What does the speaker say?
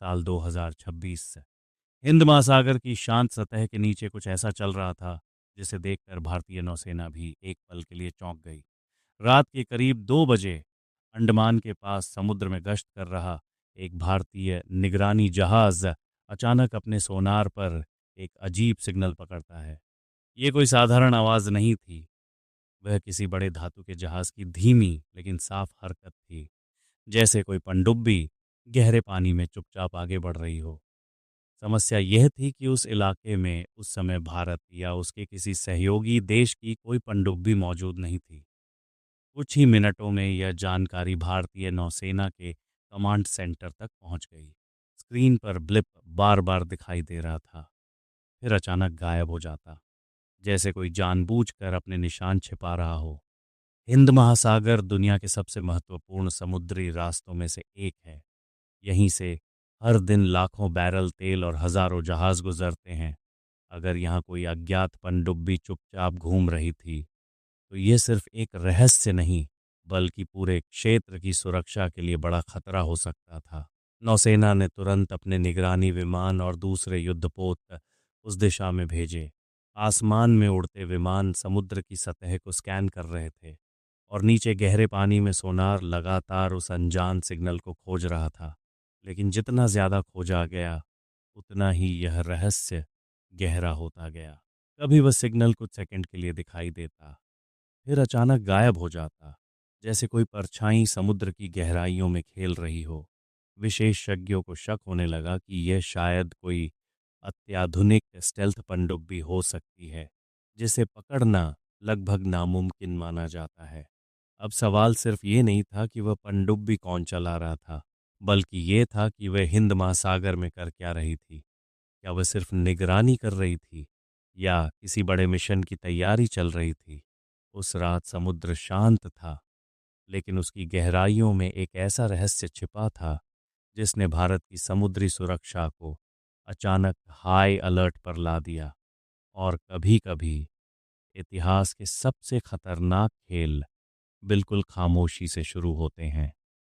साल 2026। हिंद महासागर की शांत सतह के नीचे कुछ ऐसा चल रहा था जिसे देखकर भारतीय नौसेना भी एक पल के लिए चौंक गई। रात के करीब 2 बजे अंडमान के पास समुद्र में गश्त कर रहा एक भारतीय निगरानी जहाज अचानक अपने सोनार पर एक अजीब सिग्नल पकड़ता है। ये कोई साधारण आवाज नहीं थी, वह किसी बड़े धातु के जहाज की धीमी लेकिन साफ हरकत थी, जैसे कोई पनडुब्बी गहरे पानी में चुपचाप आगे बढ़ रही हो। समस्या यह थी कि उस इलाके में उस समय भारत या उसके किसी सहयोगी देश की कोई पनडुब्बी मौजूद नहीं थी। कुछ ही मिनटों में यह जानकारी भारतीय नौसेना के कमांड सेंटर तक पहुंच गई। स्क्रीन पर ब्लिप बार बार दिखाई दे रहा था, फिर अचानक गायब हो जाता, जैसे कोई जानबूझकर अपने निशान छिपा रहा हो। हिंद महासागर दुनिया के सबसे महत्वपूर्ण समुद्री रास्तों में से एक है। यहीं से हर दिन लाखों बैरल तेल और हजारों जहाज गुजरते हैं। अगर यहाँ कोई अज्ञात पनडुब्बी चुपचाप घूम रही थी, तो ये सिर्फ एक रहस्य नहीं, बल्कि पूरे क्षेत्र की सुरक्षा के लिए बड़ा खतरा हो सकता था। नौसेना ने तुरंत अपने निगरानी विमान और दूसरे युद्धपोत उस दिशा में भेजे। आसमान में उड़ते विमान समुद्र की सतह को स्कैन कर रहे थे और नीचे गहरे पानी में सोनार लगातार उस अनजान सिग्नल को खोज रहा था। लेकिन जितना ज्यादा खोजा गया, उतना ही यह रहस्य गहरा होता गया। कभी वह सिग्नल कुछ सेकंड के लिए दिखाई देता, फिर अचानक गायब हो जाता, जैसे कोई परछाई समुद्र की गहराइयों में खेल रही हो। विशेषज्ञों को शक होने लगा कि यह शायद कोई अत्याधुनिक स्टेल्थ पनडुब्बी हो सकती है, जिसे पकड़ना लगभग नामुमकिन माना जाता है। अब सवाल सिर्फ ये नहीं था कि वह पनडुब्बी कौन चला रहा था, बल्कि ये था कि वह हिंद महासागर में कर क्या रही थी। क्या वह सिर्फ निगरानी कर रही थी या किसी बड़े मिशन की तैयारी चल रही थी। उस रात समुद्र शांत था, लेकिन उसकी गहराइयों में एक ऐसा रहस्य छिपा था जिसने भारत की समुद्री सुरक्षा को अचानक हाई अलर्ट पर ला दिया। और कभी-कभी इतिहास के सबसे खतरनाक खेल बिल्कुल खामोशी से शुरू होते हैं।